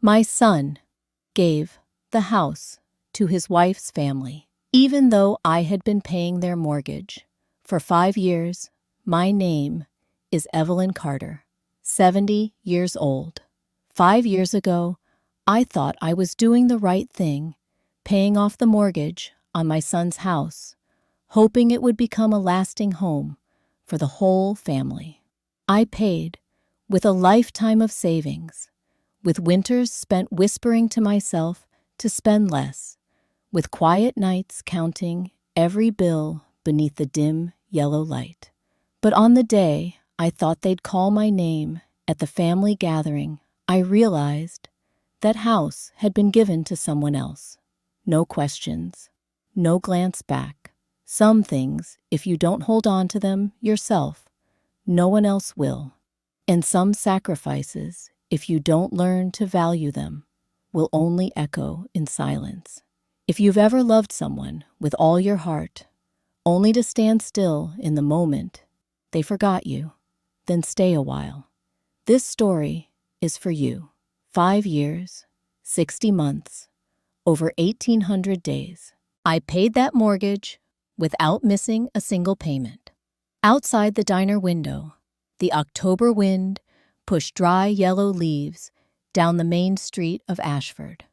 My son gave the house to his wife's family, even though I had been paying their mortgage. For 5 years, my name is Evelyn Carter, 70 years old. 5 years ago, I thought I was doing the right thing, paying off the mortgage on my son's house, hoping it would become a lasting home for the whole family. I paid with a lifetime of savings, with winters spent whispering to myself to spend less, with quiet nights counting every bill beneath the dim yellow light. But on the day I thought they'd call my name at the family gathering, I realized that house had been given to someone else. No questions, no glance back. Some things, if you don't hold on to them yourself, no one else will. And some sacrifices, if you don't learn to value them, will only echo in silence. If you've ever loved someone with all your heart, only to stand still in the moment they forgot you, then stay a while. This story is for you. 5 years, 60 months, over 1,800 days. I paid that mortgage without missing a single payment. Outside the diner window, the October wind pushed dry yellow leaves down the main street of Ashford.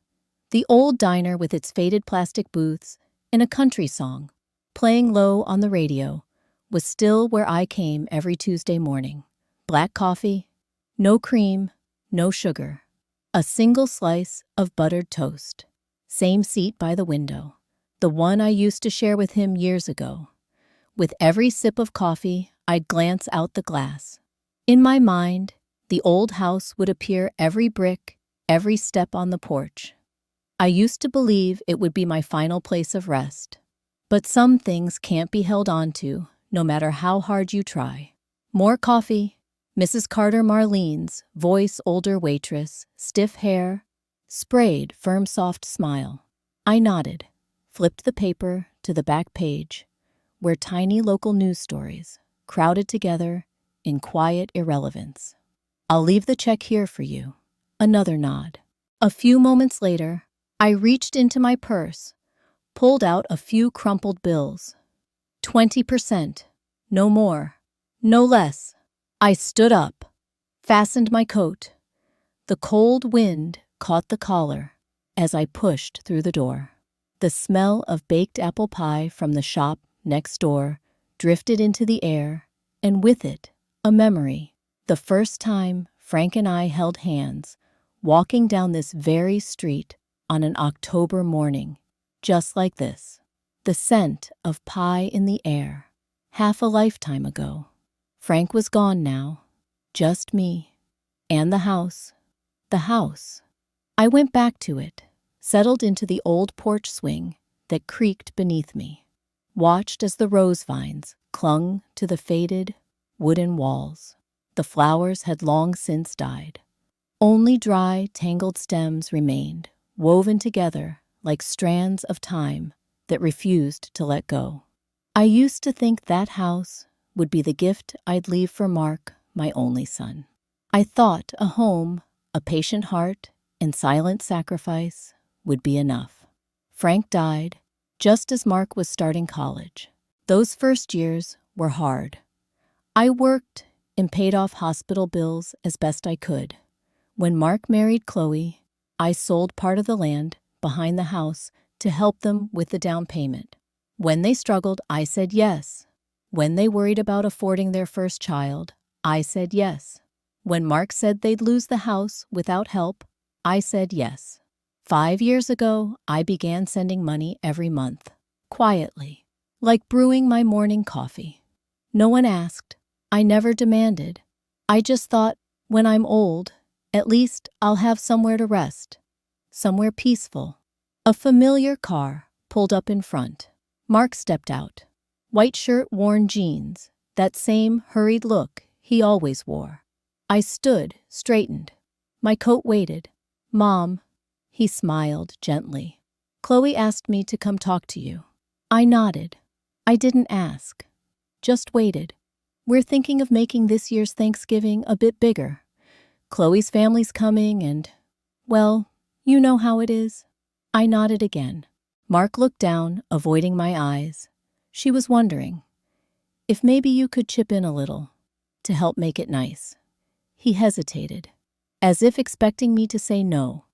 The old diner with its faded plastic booths and a country song playing low on the radio was still where I came every Tuesday morning. Black coffee, no cream, no sugar, a single slice of buttered toast. Same seat by the window, the one I used to share with him years ago. With every sip of coffee, I'd glance out the glass. In my mind, the old house would appear every brick, every step on the porch. I used to believe it would be my final place of rest. But some things can't be held on to, no matter how hard you try. More coffee. Mrs. Carter Marlene's voice, older waitress, stiff hair, sprayed, firm, soft smile. I nodded, flipped the paper to the back page, where tiny local news stories crowded together in quiet irrelevance. I'll leave the check here for you. Another nod. A few moments later, I reached into my purse, pulled out a few crumpled bills. 20%. No more. No less. I stood up, fastened my coat. The cold wind caught the collar as I pushed through the door. The smell of baked apple pie from the shop next door drifted into the air, and with it, a memory. The first time Frank and I held hands, walking down this very street on an October morning, just like this. The scent of pie in the air, half a lifetime ago. Frank was gone now, just me, and the house. The house. I went back to it, settled into the old porch swing that creaked beneath me, watched as the rose vines clung to the faded wooden walls. The flowers had long since died. Only dry, tangled stems remained, woven together like strands of time that refused to let go. I used to think that house would be the gift I'd leave for Mark, my only son. I thought a home, a patient heart, and silent sacrifice would be enough. Frank died just as Mark was starting college. Those first years were hard. I worked and paid off hospital bills as best I could. When Mark married Chloe, I sold part of the land behind the house to help them with the down payment. When they struggled, I said yes. When they worried about affording their first child, I said yes. When Mark said they'd lose the house without help, I said yes. 5 years ago, I began sending money every month, quietly, like brewing my morning coffee. No one asked. I never demanded. I just thought, when I'm old, at least I'll have somewhere to rest, somewhere peaceful. A familiar car pulled up in front. Mark stepped out. White shirt, worn jeans, that same hurried look he always wore. I stood, straightened. My coat waited. Mom, he smiled gently. Chloe asked me to come talk to you. I nodded. I didn't ask, just waited. We're thinking of making this year's Thanksgiving a bit bigger. Chloe's family's coming and, Well, you know how it is. I nodded again. Mark looked down, avoiding my eyes. She was wondering if maybe you could chip in a little to help make it nice. He hesitated, as if expecting me to say no,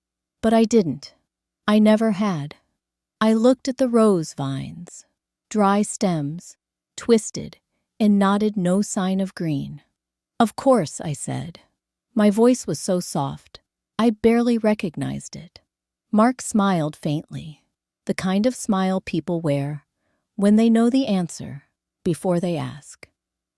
but I didn't. I never had. I looked at the rose vines, dry stems, twisted, and nodded no sign of green. Of course, I said. My voice was so soft, I barely recognized it. Mark smiled faintly, the kind of smile people wear when they know the answer before they ask.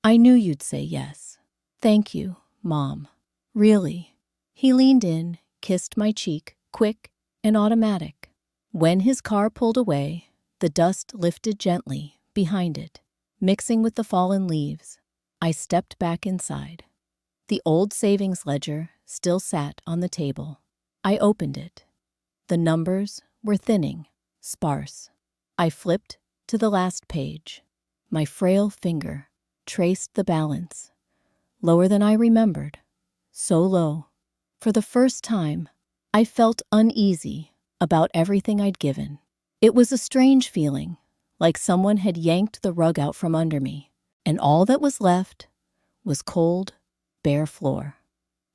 I knew you'd say yes. Thank you, Mom. Really. He leaned in, kissed my cheek, quick and automatic. When his car pulled away, the dust lifted gently behind it, mixing with the fallen leaves. I stepped back inside. The old savings ledger still sat on the table. I opened it. The numbers were thinning, sparse. I flipped to the last page. My frail finger traced the balance. Lower than I remembered. So low. For the first time, I felt uneasy about everything I'd given. It was a strange feeling, like someone had yanked the rug out from under me, and all that was left was cold, bare floor.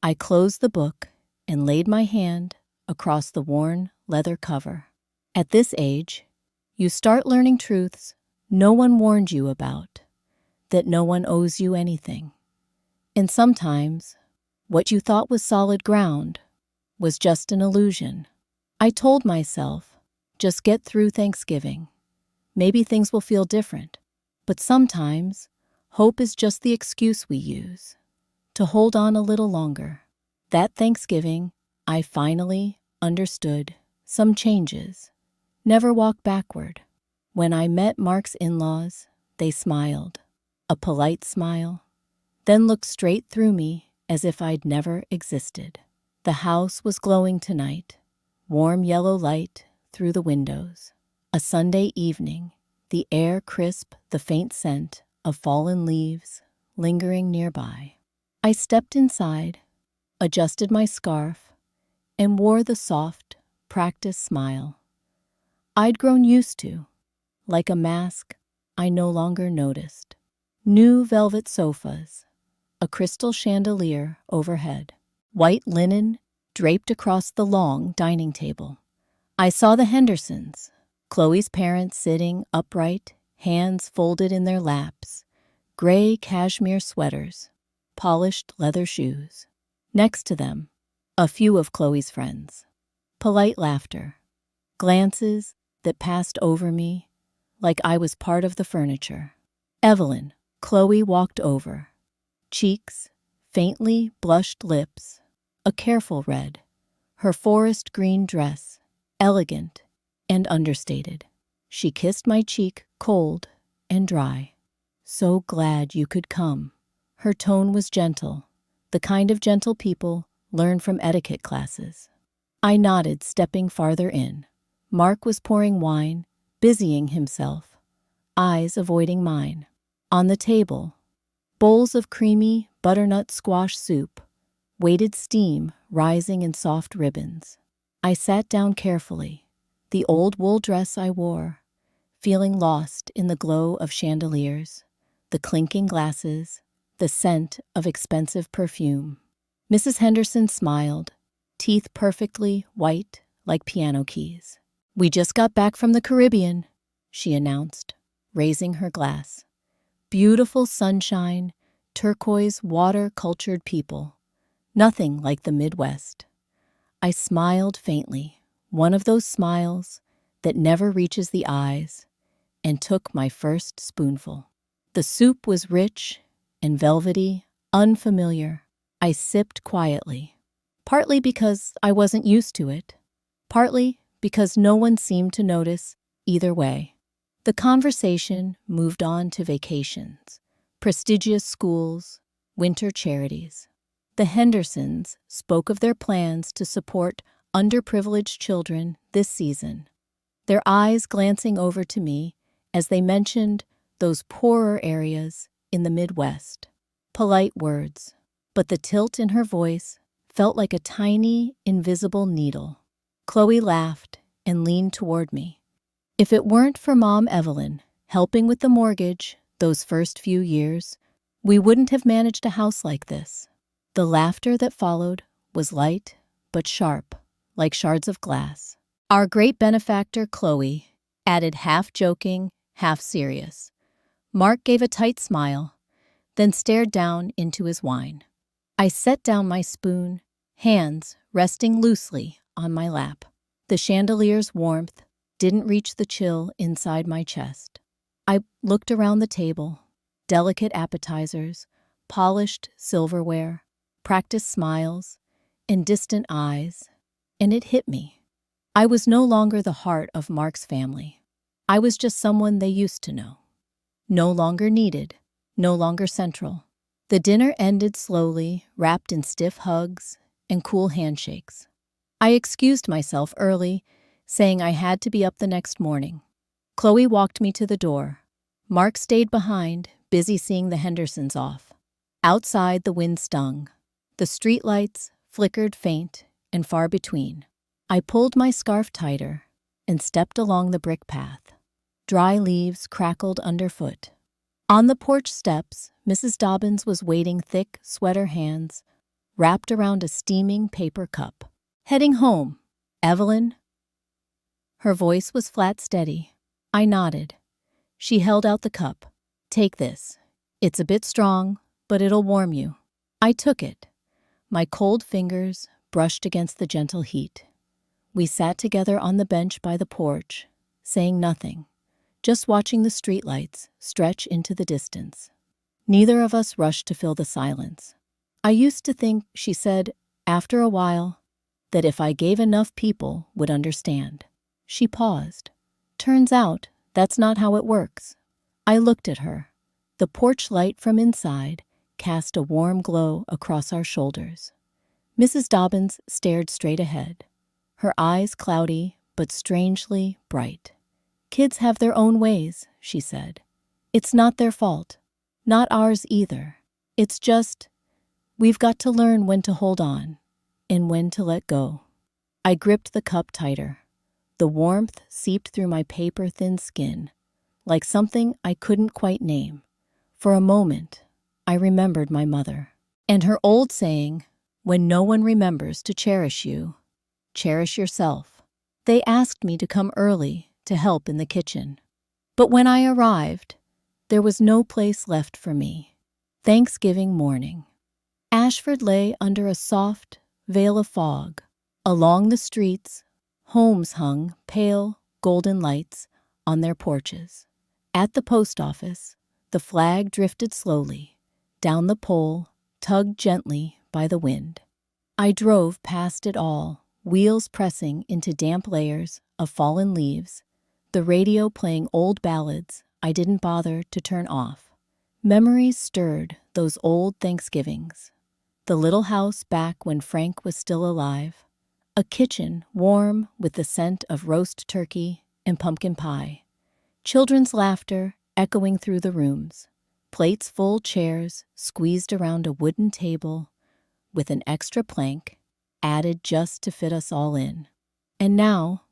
I closed the book and laid my hand across the worn leather cover. At this age, you start learning truths no one warned you about, that no one owes you anything. And sometimes, what you thought was solid ground was just an illusion. I told myself, just get through Thanksgiving. Maybe things will feel different. But sometimes, hope is just the excuse we use to hold on a little longer. That Thanksgiving, I finally understood some changes. Never walk backward. When I met Mark's in-laws, they smiled, a polite smile, then looked straight through me as if I'd never existed. The house was glowing tonight, warm yellow light through the windows. A Sunday evening, the air crisp, the faint scent of fallen leaves lingering nearby. I stepped inside, adjusted my scarf, and wore the soft, practiced smile I'd grown used to, like a mask I no longer noticed. New velvet sofas, a crystal chandelier overhead, white linen draped across the long dining table. I saw the Hendersons, Chloe's parents sitting upright, hands folded in their laps, gray cashmere sweaters, polished leather shoes. Next to them, a few of Chloe's friends. Polite laughter, glances that passed over me like I was part of the furniture. Evelyn, Chloe walked over. Cheeks, faintly blushed lips, a careful red. Her forest green dress, elegant and understated. She kissed my cheek, cold and dry. So glad you could come. Her tone was gentle, the kind of gentle people learn from etiquette classes. I nodded, stepping farther in. Mark was pouring wine, busying himself, eyes avoiding mine. On the table, bowls of creamy butternut squash soup, weighted steam rising in soft ribbons. I sat down carefully, the old wool dress I wore, feeling lost in the glow of chandeliers, the clinking glasses, the scent of expensive perfume. Mrs. Henderson smiled, teeth perfectly white like piano keys. "We just got back from the Caribbean," she announced, raising her glass. Beautiful sunshine, turquoise, water-cultured people. Nothing like the Midwest. I smiled faintly, one of those smiles that never reaches the eyes, and took my first spoonful. The soup was rich and velvety, unfamiliar. I sipped quietly, partly because I wasn't used to it, partly because no one seemed to notice either way. The conversation moved on to vacations, prestigious schools, winter charities. The Hendersons spoke of their plans to support underprivileged children this season, their eyes glancing over to me as they mentioned those poorer areas in the Midwest. Polite words, but the tilt in her voice felt like a tiny, invisible needle. Chloe laughed and leaned toward me. If it weren't for Mom Evelyn helping with the mortgage those first few years, we wouldn't have managed a house like this. The laughter that followed was light but sharp, like shards of glass. Our great benefactor, Chloe, added half joking, half serious. Mark gave a tight smile, then stared down into his wine. I set down my spoon, hands resting loosely on my lap. The chandelier's warmth didn't reach the chill inside my chest. I looked around the table, delicate appetizers, polished silverware, practiced smiles, and distant eyes, and it hit me. I was no longer the heart of Mark's family. I was just someone they used to know. No longer needed, no longer central. The dinner ended slowly, wrapped in stiff hugs and cool handshakes. I excused myself early, saying I had to be up the next morning. Chloe walked me to the door. Mark stayed behind, busy seeing the Hendersons off. Outside, the wind stung. The streetlights flickered faint and far between. I pulled my scarf tighter and stepped along the brick path. Dry leaves crackled underfoot. On the porch steps, Mrs. Dobbins was waiting, thick sweater hands wrapped around a steaming paper cup. "Heading home, Evelyn?" Her voice was flat steady. I nodded. She held out the cup. "Take this. It's a bit strong, but it'll warm you." I took it. My cold fingers brushed against the gentle heat. We sat together on the bench by the porch, saying nothing, just watching the streetlights stretch into the distance. Neither of us rushed to fill the silence. "I used to think," she said, after a while, "that if I gave enough, people would understand." She paused. "Turns out, that's not how it works." I looked at her. The porch light from inside cast a warm glow across our shoulders. Mrs. Dobbins stared straight ahead, her eyes cloudy but strangely bright. "Kids have their own ways," she said. "It's not their fault. Not ours either. It's just, we've got to learn when to hold on and when to let go." I gripped the cup tighter. The warmth seeped through my paper-thin skin, like something I couldn't quite name. For a moment, I remembered my mother and her old saying, "When no one remembers to cherish you, cherish yourself." They asked me to come early to help in the kitchen. But when I arrived, there was no place left for me. Thanksgiving morning. Ashford lay under a soft veil of fog. Along the streets, homes hung pale, golden lights on their porches. At the post office, the flag drifted slowly down the pole, tugged gently by the wind. I drove past it all, wheels pressing into damp layers of fallen leaves, the radio playing old ballads I didn't bother to turn off. Memories stirred those old Thanksgivings. The little house back when Frank was still alive. A kitchen warm with the scent of roast turkey and pumpkin pie. Children's laughter echoing through the rooms. Plates full, chairs squeezed around a wooden table with an extra plank added just to fit us all in. And now,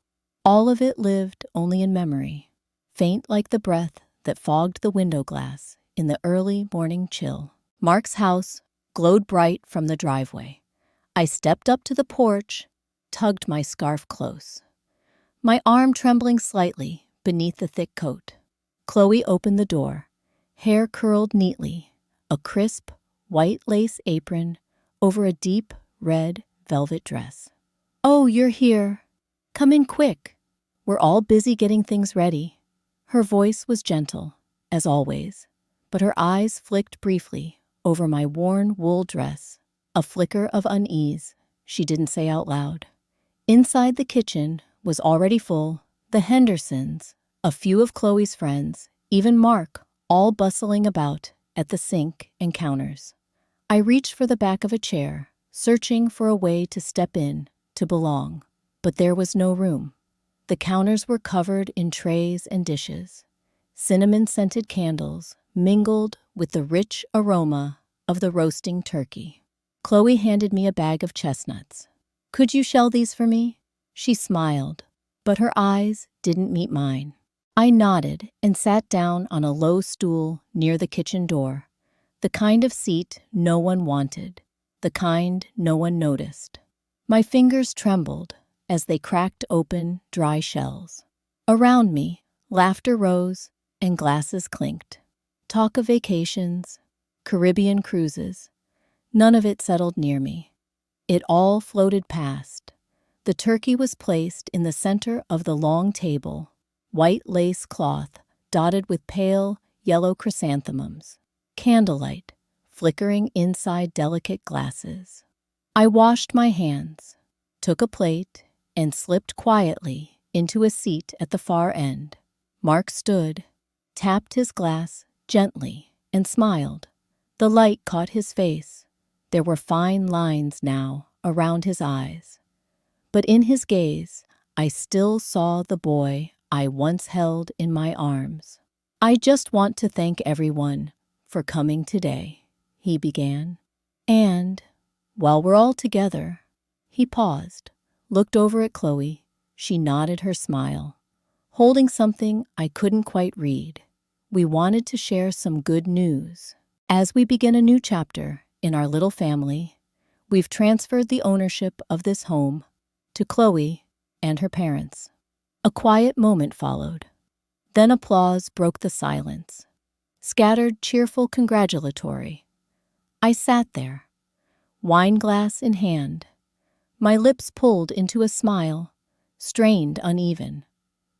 all of it lived only in memory, faint like the breath that fogged the window glass in the early morning chill. Mark's house glowed bright from the driveway. I stepped up to the porch, tugged my scarf close, my arm trembling slightly beneath the thick coat. Chloe opened the door, hair curled neatly, a crisp, white lace apron over a deep red velvet dress. "Oh, you're here. Come in quick. We're all busy getting things ready." Her voice was gentle, as always, but her eyes flicked briefly over my worn wool dress, a flicker of unease she didn't say out loud. Inside the kitchen was already full, the Hendersons, a few of Chloe's friends, even Mark, all bustling about at the sink and counters. I reached for the back of a chair, searching for a way to step in, to belong, but there was no room. The counters were covered in trays and dishes. Cinnamon-scented candles mingled with the rich aroma of the roasting turkey. Chloe handed me a bag of chestnuts. "Could you shell these for me?" She smiled, but her eyes didn't meet mine. I nodded and sat down on a low stool near the kitchen door, the kind of seat no one wanted, the kind no one noticed. My fingers trembled as they cracked open dry shells. Around me, laughter rose and glasses clinked. Talk of vacations, Caribbean cruises, none of it settled near me. It all floated past. The turkey was placed in the center of the long table, white lace cloth dotted with pale yellow chrysanthemums, candlelight flickering inside delicate glasses. I washed my hands, took a plate, and slipped quietly into a seat at the far end. Mark stood, tapped his glass gently, and smiled. The light caught his face. There were fine lines now around his eyes. But in his gaze, I still saw the boy I once held in my arms. "I just want to thank everyone for coming today," he began. "And, while we're all together," he paused, looked over at Chloe. She nodded her smile, holding something I couldn't quite read. "We wanted to share some good news. As we begin a new chapter in our little family, we've transferred the ownership of this home to Chloe and her parents." A quiet moment followed. Then applause broke the silence, scattered cheerful congratulatory. I sat there, wine glass in hand, my lips pulled into a smile, strained uneven.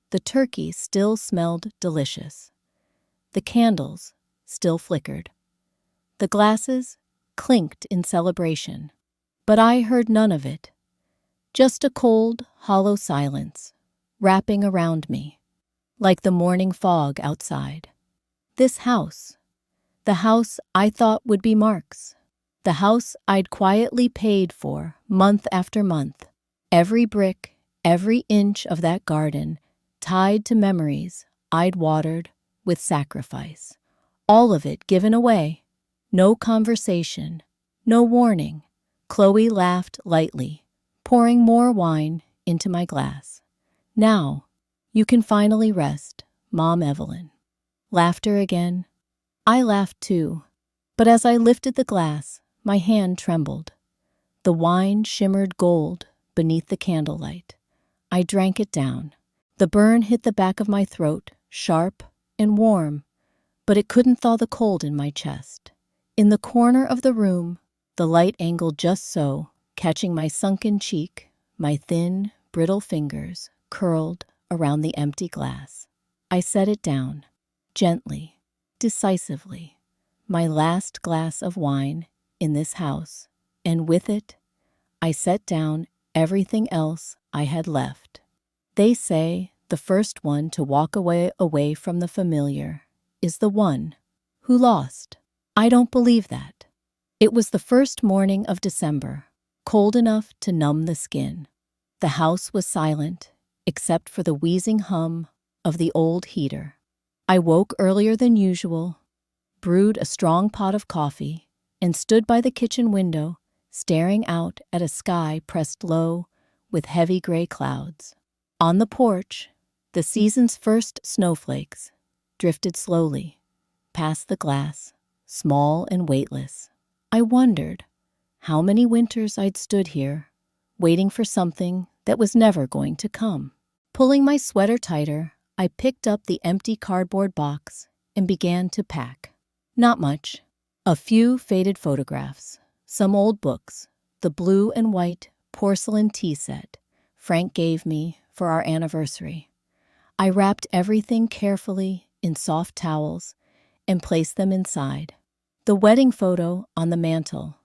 The turkey still smelled delicious. The candles still flickered. The glasses clinked in celebration. But I heard none of it. Just a cold, hollow silence, wrapping around me, like the morning fog outside. This house, the house I thought would be Mark's, the house I'd quietly paid for month after month, every brick, every inch of that garden tied to memories I'd watered with sacrifice, all of it given away. No conversation, no warning. Chloe laughed lightly, pouring more wine into my glass. "Now, you can finally rest, Mom Evelyn." Laughter again. I laughed too, but as I lifted the glass, my hand trembled. The wine shimmered gold beneath the candlelight. I drank it down. The burn hit the back of my throat, sharp and warm, but it couldn't thaw the cold in my chest. In the corner of the room, the light angled just so, catching my sunken cheek, my thin, brittle fingers curled around the empty glass. I set it down, gently, decisively, my last glass of wine in this house, and with it, I set down everything else I had left. They say the first one to walk away from the familiar is the one who lost. I don't believe that. It was the first morning of December, cold enough to numb the skin. The house was silent, except for the wheezing hum of the old heater. I woke earlier than usual, brewed a strong pot of coffee, and stood by the kitchen window, staring out at a sky pressed low with heavy gray clouds. On the porch, the season's first snowflakes drifted slowly past the glass, small and weightless. I wondered how many winters I'd stood here, waiting for something that was never going to come. Pulling my sweater tighter, I picked up the empty cardboard box and began to pack. Not much. A few faded photographs, some old books, the blue and white porcelain tea set Frank gave me for our anniversary. I wrapped everything carefully in soft towels and placed them inside. The wedding photo on the mantel.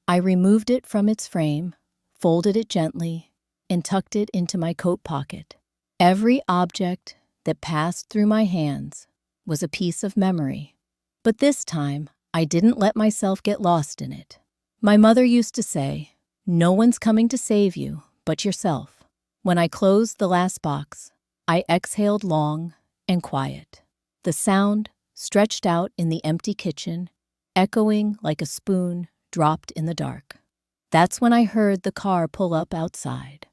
I removed it from its frame, folded it gently, and tucked it into my coat pocket. Every object that passed through my hands was a piece of memory. But this time, I didn't let myself get lost in it. My mother used to say, "No one's coming to save you but yourself." When I closed the last box, I exhaled long and quiet. The sound stretched out in the empty kitchen, echoing like a spoon dropped in the dark. That's when I heard the car pull up outside.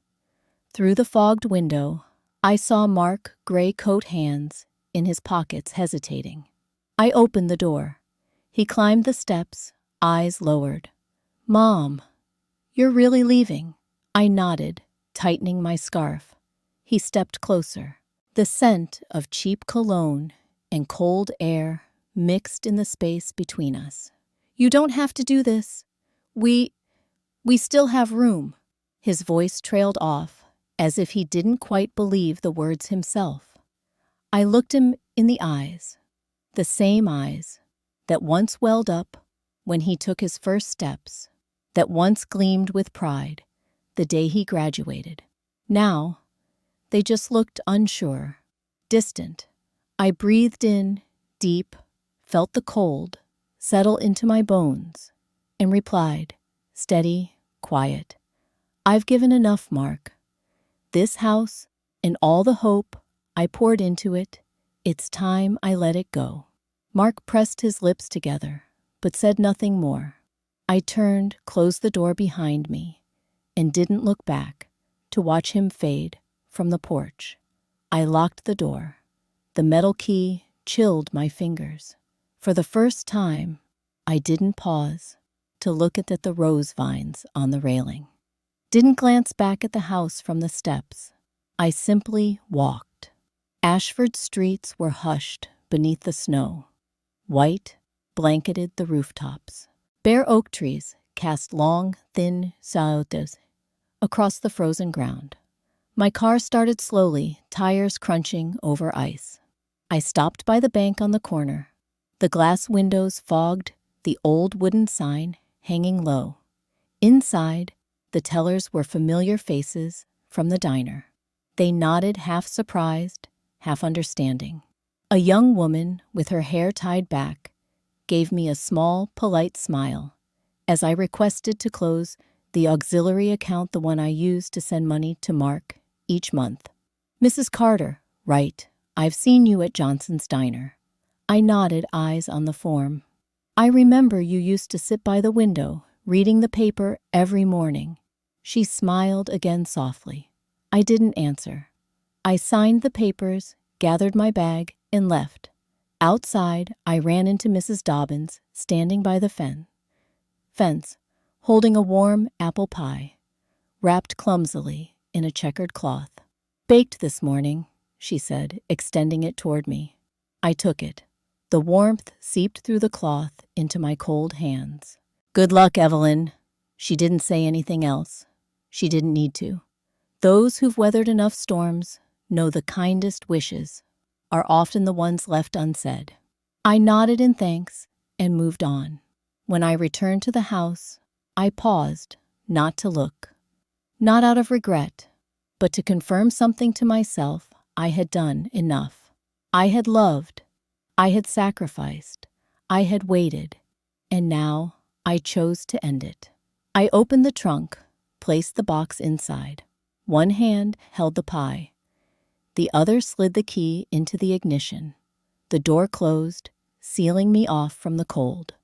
Through the fogged window, I saw Mark, gray coat hands in his pockets, hesitating. I opened the door. He climbed the steps, eyes lowered. "Mom, you're really leaving?" I nodded, tightening my scarf. He stepped closer. The scent of cheap cologne and cold air mixed in the space between us. "You don't have to do this. We still have room." His voice trailed off, as if he didn't quite believe the words himself. I looked him in the eyes, the same eyes that once welled up when he took his first steps, that once gleamed with pride the day he graduated. Now, they just looked unsure, distant. I breathed in, deep, felt the cold settle into my bones, and replied, steady, quiet, "I've given enough, Mark. This house and all the hope I poured into it, it's time I let it go." Mark pressed his lips together, but said nothing more. I turned, closed the door behind me, and didn't look back to watch him fade from the porch. I locked the door. The metal key chilled my fingers. For the first time, I didn't pause to look at the rose vines on the railing. Didn't glance back at the house from the steps. I simply walked. Ashford's streets were hushed beneath the snow. White blanketed the rooftops. Bare oak trees cast long, thin shadows across the frozen ground. My car started slowly, tires crunching over ice. I stopped by the bank on the corner. The glass windows fogged the old wooden sign hanging low. Inside, the tellers were familiar faces from the diner. They nodded, half surprised, half understanding. A young woman with her hair tied back gave me a small, polite smile as I requested to close the auxiliary account, the one I used to send money to Mark each month. "Mrs. Carter, right, I've seen you at Johnson's Diner." I nodded, eyes on the form. "I remember you used to sit by the window, reading the paper every morning." She smiled again softly. I didn't answer. I signed the papers, gathered my bag, and left. Outside, I ran into Mrs. Dobbins, standing by the fence, holding a warm apple pie, wrapped clumsily in a checkered cloth. "Baked this morning," she said, extending it toward me. I took it. The warmth seeped through the cloth into my cold hands. "Good luck, Evelyn." She didn't say anything else. She didn't need to. Those who've weathered enough storms know the kindest wishes are often the ones left unsaid. I nodded in thanks and moved on. When I returned to the house, I paused, not to look. Not out of regret, but to confirm something to myself. I had done enough. I had loved. I had sacrificed. I had waited. And now I chose to end it. I opened the trunk, placed the box inside. One hand held the pie. The other slid the key into the ignition. The door closed, sealing me off from the cold.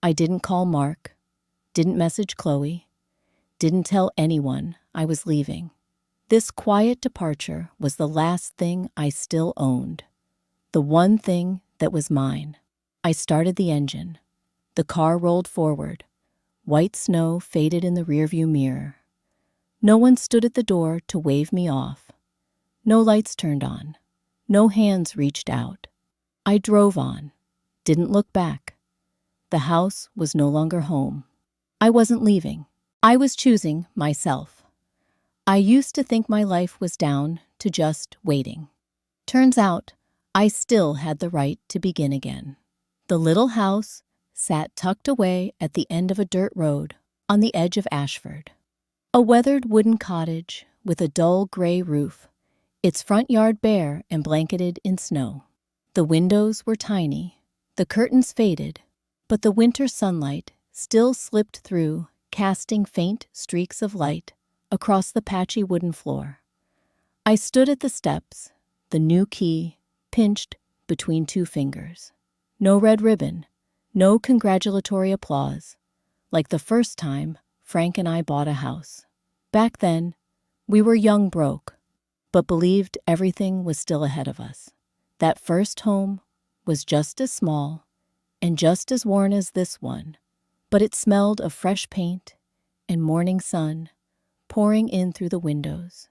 I didn't call Mark, didn't message Chloe, didn't tell anyone I was leaving. This quiet departure was the last thing I still owned, the one thing that was mine. I started the engine. The car rolled forward. White snow faded in the rearview mirror. No one stood at the door to wave me off. No lights turned on. No hands reached out. I drove on, didn't look back. The house was no longer home. I wasn't leaving. I was choosing myself. I used to think my life was down to just waiting. Turns out, I still had the right to begin again. The little house sat tucked away at the end of a dirt road on the edge of Ashford. A weathered wooden cottage with a dull gray roof, its front yard bare and blanketed in snow. The windows were tiny, the curtains faded, but the winter sunlight still slipped through, casting faint streaks of light across the patchy wooden floor. I stood at the steps, the new key pinched between two fingers. No red ribbon, no congratulatory applause. Like the first time, Frank and I bought a house. Back then, we were young broke, but believed everything was still ahead of us. That first home was just as small and just as worn as this one, but it smelled of fresh paint and morning sun pouring in through the windows,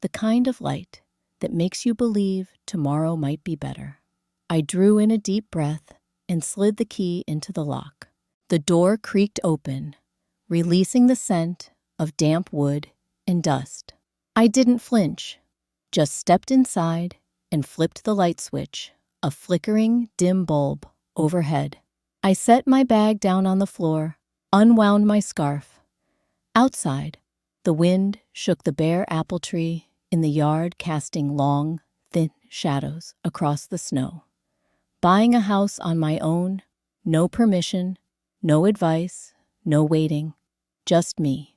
the kind of light that makes you believe tomorrow might be better. I drew in a deep breath and slid the key into the lock. The door creaked open, releasing the scent of damp wood and dust. I didn't flinch, just stepped inside and flipped the light switch, a flickering, dim bulb overhead. I set my bag down on the floor, unwound my scarf. Outside, the wind shook the bare apple tree in the yard, casting long, thin shadows across the snow. Buying a house on my own, no permission, no advice, no waiting, just me.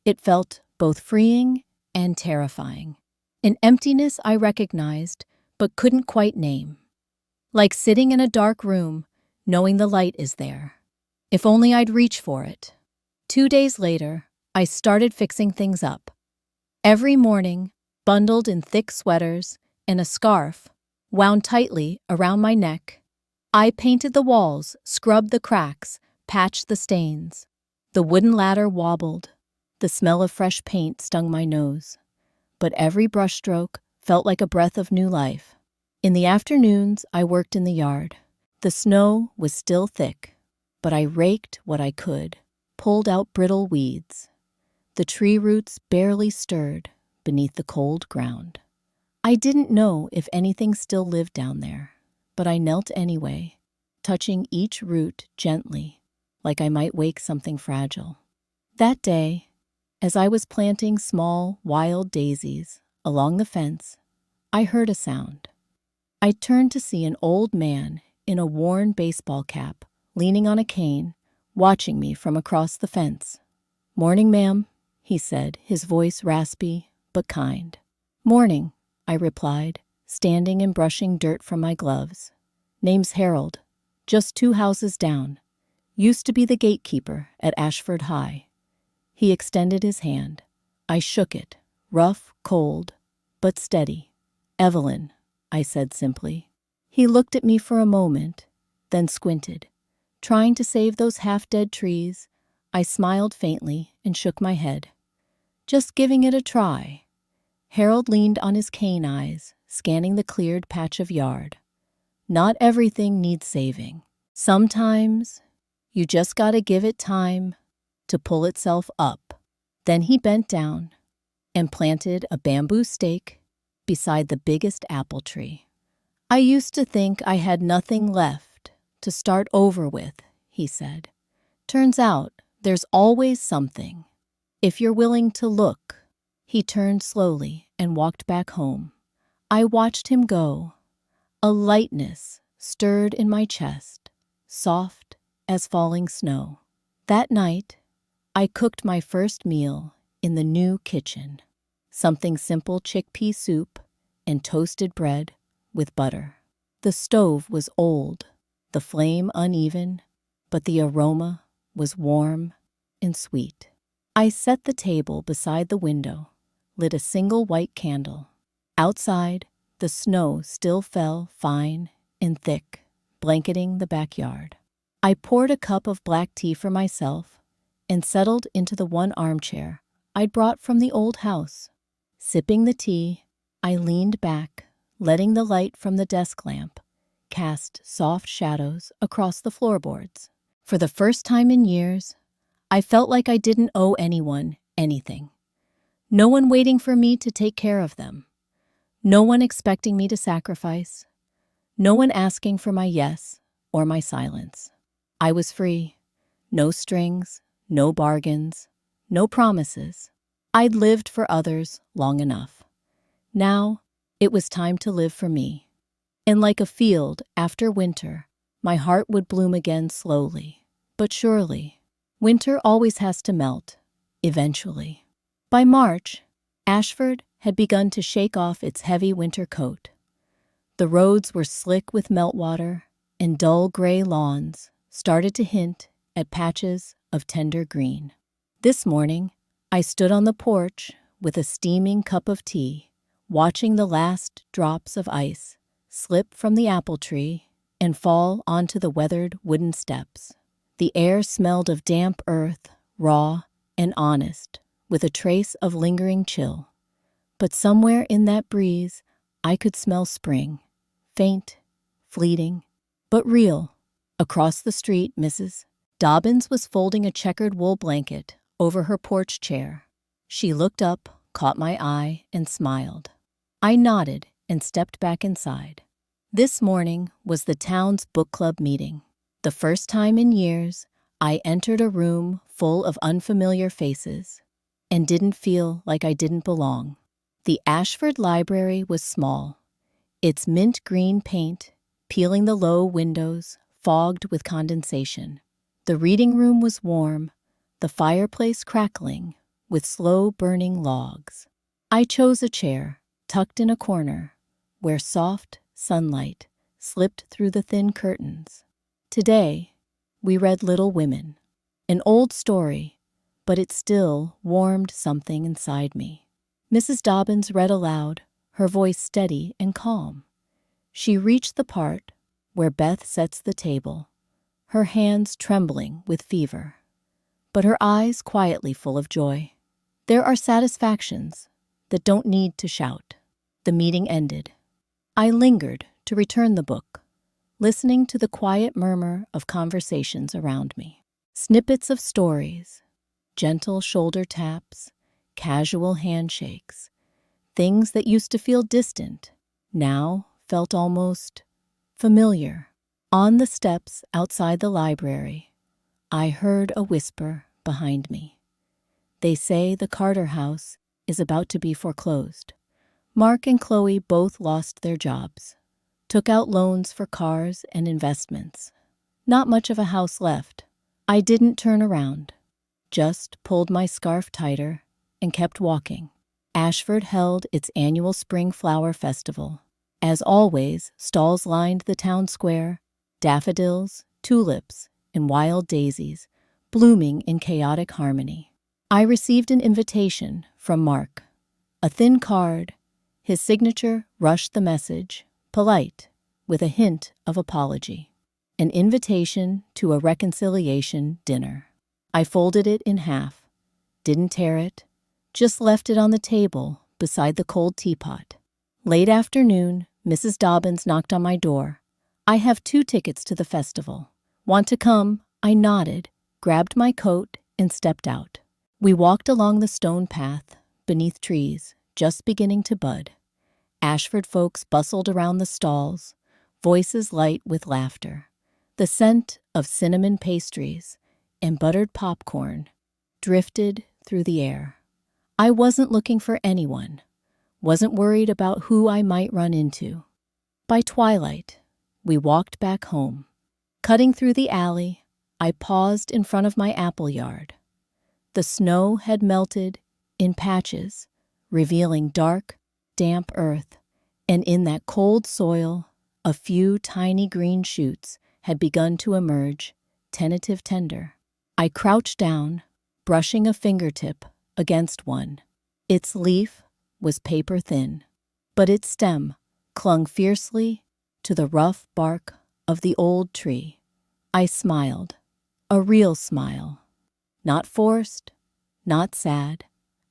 It felt both freeing and terrifying. An emptiness I recognized but couldn't quite name. Like sitting in a dark room, knowing the light is there. If only I'd reach for it. 2 days later, I started fixing things up. Every morning, bundled in thick sweaters and a scarf wound tightly around my neck, I painted the walls, scrubbed the cracks, patched the stains. The wooden ladder wobbled. The smell of fresh paint stung my nose. But every brushstroke felt like a breath of new life. In the afternoons, I worked in the yard. The snow was still thick, but I raked what I could, pulled out brittle weeds. The tree roots barely stirred beneath the cold ground. I didn't know if anything still lived down there, but I knelt anyway, touching each root gently, like I might wake something fragile. That day, as I was planting small, wild daisies along the fence, I heard a sound. I turned to see an old man in a worn baseball cap, leaning on a cane, watching me from across the fence. "Morning, ma'am," he said, his voice raspy but kind. "Morning," I replied, standing and brushing dirt from my gloves. "Name's Harold, just 2 houses down. Used to be the gatekeeper at Ashford High." He extended his hand. I shook it, rough, cold, but steady. "Evelyn," I said simply. He looked at me for a moment, then squinted. Trying to save those half-dead trees, I smiled faintly and shook my head. "Just giving it a try." Harold leaned on his cane eyes, scanning the cleared patch of yard. "Not everything needs saving. Sometimes you just gotta give it time to pull itself up." Then he bent down and planted a bamboo stake beside the biggest apple tree. "I used to think I had nothing left to start over with," he said. "Turns out there's always something, if you're willing to look." He turned slowly and walked back home. I watched him go. A lightness stirred in my chest, soft as falling snow. That night, I cooked my first meal in the new kitchen. Something simple: chickpea soup and toasted bread with butter. The stove was old, the flame uneven, but the aroma was warm and sweet. I set the table beside the window, lit a single white candle. Outside, the snow still fell fine and thick, blanketing the backyard. I poured a cup of black tea for myself and settled into the one armchair I'd brought from the old house. Sipping the tea, I leaned back, letting the light from the desk lamp cast soft shadows across the floorboards. For the first time in years, I felt like I didn't owe anyone anything. No one waiting for me to take care of them. No one expecting me to sacrifice. No one asking for my yes or my silence. I was free. No strings, no bargains, no promises. I'd lived for others long enough. Now, it was time to live for me. And like a field after winter, my heart would bloom again slowly, but surely. Winter always has to melt, eventually. By March, Ashford had begun to shake off its heavy winter coat. The roads were slick with meltwater, and dull gray lawns started to hint at patches of tender green. This morning, I stood on the porch with a steaming cup of tea, watching the last drops of ice slip from the apple tree and fall onto the weathered wooden steps. The air smelled of damp earth, raw and honest, with a trace of lingering chill. But somewhere in that breeze, I could smell spring, faint, fleeting, but real. Across the street, Mrs. Dobbins was folding a checkered wool blanket over her porch chair. She looked up, caught my eye, and smiled. I nodded and stepped back inside. This morning was the town's book club meeting. The first time in years, I entered a room full of unfamiliar faces and didn't feel like I didn't belong. The Ashford Library was small, its mint green paint peeling the low windows, fogged with condensation. The reading room was warm, the fireplace crackling with slow-burning logs. I chose a chair, tucked in a corner, where soft sunlight slipped through the thin curtains. Today, we read Little Women, an old story, but it still warmed something inside me. Mrs. Dobbins read aloud, her voice steady and calm. She reached the part where Beth sets the table, her hands trembling with fever, but her eyes quietly full of joy. There are satisfactions that don't need to shout. The meeting ended. I lingered to return the book, listening to the quiet murmur of conversations around me. Snippets of stories, gentle shoulder taps, casual handshakes, things that used to feel distant, now felt almost familiar. On the steps outside the library, I heard a whisper behind me. They say the Carter house is about to be foreclosed. Mark and Chloe both lost their jobs, took out loans for cars and investments. Not much of a house left. I didn't turn around, just pulled my scarf tighter and kept walking. Ashford held its annual Spring Flower Festival. As always, stalls lined the town square, daffodils, tulips, and wild daisies, blooming in chaotic harmony. I received an invitation from Mark. A thin card, his signature rushed the message, polite, with a hint of apology. An invitation to a reconciliation dinner. I folded it in half, didn't tear it, just left it on the table beside the cold teapot. Late afternoon, Mrs. Dobbins knocked on my door. I have 2 tickets to the festival. Want to come? I nodded, grabbed my coat, and stepped out. We walked along the stone path, beneath trees, just beginning to bud. Ashford folks bustled around the stalls, voices light with laughter. The scent of cinnamon pastries and buttered popcorn drifted through the air. I wasn't looking for anyone, wasn't worried about who I might run into. By twilight, we walked back home. Cutting through the alley, I paused in front of my apple yard. The snow had melted in patches, revealing dark, damp earth, and in that cold soil, a few tiny green shoots had begun to emerge, tentative tender. I crouched down, brushing a fingertip against one. Its leaf was paper thin, but its stem clung fiercely to the rough bark of the old tree. I smiled, a real smile. Not forced, not sad.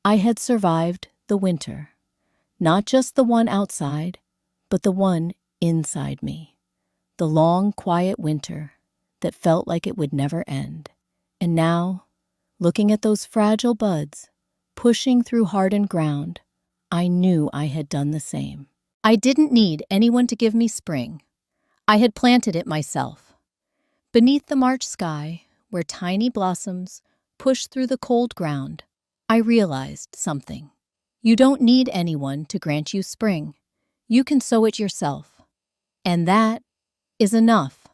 I had survived the winter. Not just the one outside, but the one inside me. The long, quiet winter that felt like it would never end. And now, looking at those fragile buds, pushing through hardened ground, I knew I had done the same. I didn't need anyone to give me spring. I had planted it myself. Beneath the March sky, where tiny blossoms pushed through the cold ground, I realized something. You don't need anyone to grant you spring. You can sow it yourself. And that is enough.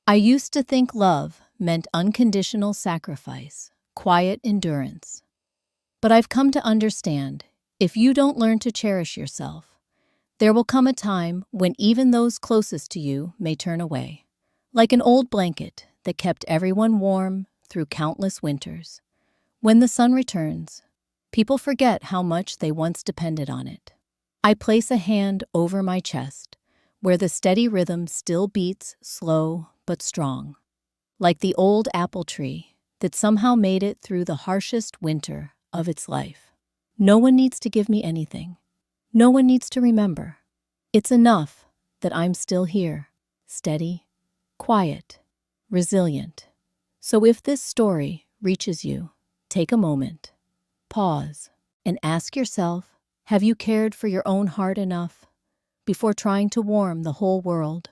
I used to think love meant unconditional sacrifice, quiet endurance. But I've come to understand, if you don't learn to cherish yourself, there will come a time when even those closest to you may turn away, like an old blanket that kept everyone warm through countless winters. When the sun returns, people forget how much they once depended on it. I place a hand over my chest, where the steady rhythm still beats slow but strong, like the old apple tree that somehow made it through the harshest winter of its life. No one needs to give me anything. No one needs to remember. It's enough that I'm still here, steady, quiet, resilient. So if this story reaches you, take a moment, pause, and ask yourself, have you cared for your own heart enough before trying to warm the whole world?